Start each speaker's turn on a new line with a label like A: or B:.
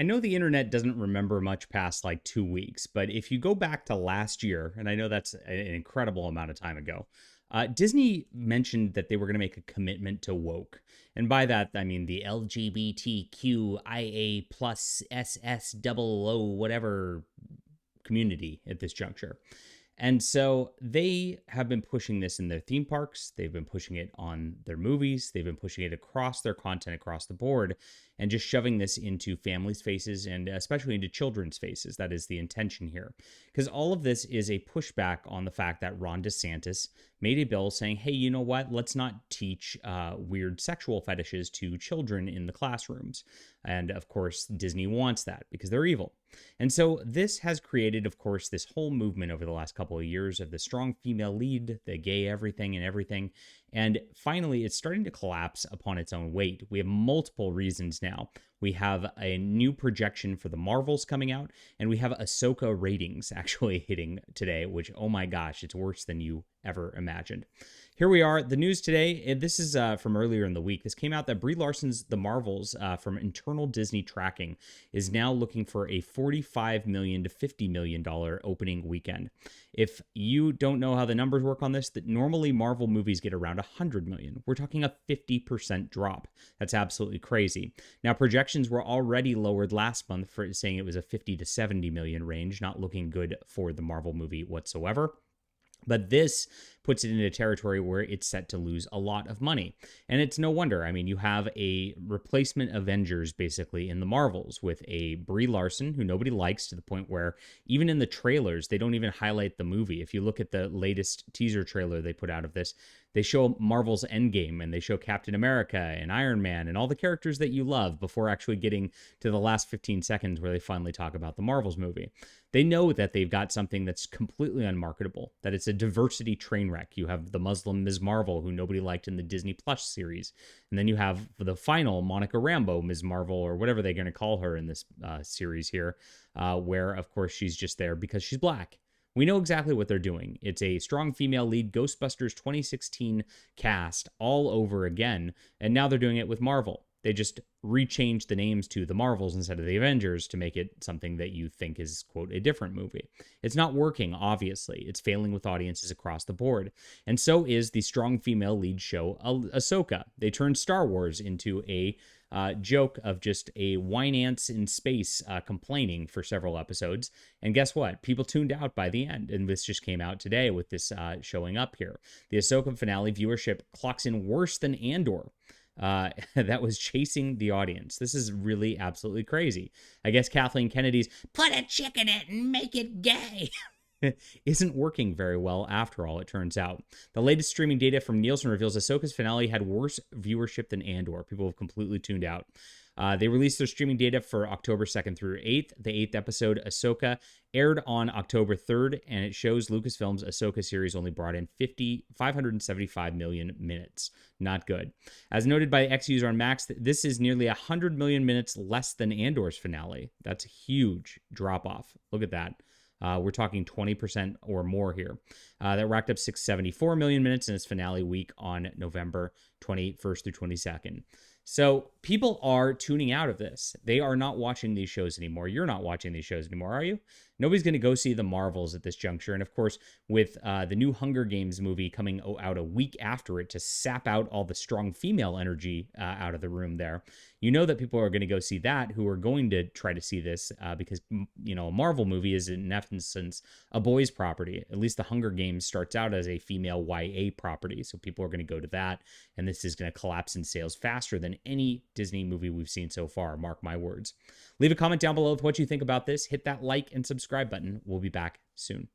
A: I know the internet doesn't remember much past like 2 weeks, but if you go back to last year, and I know that's an incredible amount of time ago, Disney mentioned that they were going to make a commitment to woke. And by that, I mean the LGBTQIA plus SSOO whatever community at this juncture. And so they have been pushing this in their theme parks. They've been pushing it on their movies. They've been pushing it across their content across the board and just shoving this into families' faces and especially into children's faces. That is the intention here. Because all of this is a pushback on the fact that Ron DeSantis made a bill saying, hey, you know what? Let's not teach weird sexual fetishes to children in the classrooms. And of course, Disney wants that because they're evil. And so this has created, of course, this whole movement over the last couple of years of the strong female lead, the gay everything and everything. And finally, it's starting to collapse upon its own weight. We have multiple reasons now. We have a new projection for the Marvels coming out, and we have Ahsoka ratings actually hitting today, which, oh my gosh, it's worse than you ever imagined. Here we are. The news today, and this is from earlier in the week. This came out that Brie Larson's The Marvels from internal Disney tracking is now looking for a $45 million to $50 million opening weekend. If you don't know how the numbers work on this, that normally Marvel movies get around $100 million. We're talking a 50% drop. That's absolutely crazy. Now, projections were already lowered last month for saying it was a 50 to 70 million range, not looking good for the Marvel movie whatsoever. But this puts it into territory where it's set to lose a lot of money. And it's no wonder. I mean, you have a replacement Avengers basically in the Marvels with a Brie Larson who nobody likes to the point where even in the trailers, they don't even highlight the movie. If you look at the latest teaser trailer they put out of this, they show Marvel's Endgame and they show Captain America and Iron Man and all the characters that you love before actually getting to the last 15 seconds where they finally talk about the Marvels movie. They know that they've got something that's completely unmarketable, that it's a diversity train wreck. You have the Muslim Ms. Marvel, who nobody liked in the Disney Plus series. And then you have the final Monica Rambeau, Ms. Marvel, or whatever they're going to call her in this series here, where, of course, she's just there because she's black. We know exactly what they're doing. It's a strong female lead Ghostbusters 2016 cast all over again, and now they're doing it with Marvel. They just rechanged the names to the Marvels instead of the Avengers to make it something that you think is, quote, a different movie. It's not working, obviously. It's failing with audiences across the board. And so is the strong female lead show, Ahsoka. They turned Star Wars into a joke of just a wine ants in space complaining for several episodes. And guess what? People tuned out by the end. And this just came out today with this showing up here. The Ahsoka finale viewership clocks in worse than Andor. That was chasing the audience. This is really absolutely crazy. I guess Kathleen Kennedy's put a chick in it and make it gay isn't working very well after all, it turns out. The latest streaming data from Nielsen reveals Ahsoka's finale had worse viewership than Andor. People have completely tuned out. They released their streaming data for October 2nd through 8th. The 8th episode, Ahsoka, aired on October 3rd, and it shows Lucasfilm's Ahsoka series only brought in 575 million minutes. Not good. As noted by X user on Max, this is nearly 100 million minutes less than Andor's finale. That's a huge drop-off. Look at that. We're talking 20% or more here. That racked up 674 million minutes in its finale week on November 21st through 22nd. So people are tuning out of this. They are not watching these shows anymore. You're not watching these shows anymore, are you? Nobody's going to go see the Marvels at this juncture. And of course, with the new Hunger Games movie coming out a week after it to sap out all the strong female energy out of the room there, you know that people are going to go see that who are going to try to see this because, you know, a Marvel movie is in essence a boys' property. At least the Hunger Games starts out as a female YA property. So people are going to go to that. And this is going to collapse in sales faster than any Disney movie we've seen so far. Mark my words. Leave a comment down below with what you think about this. Hit that like and subscribe button. We'll be back soon.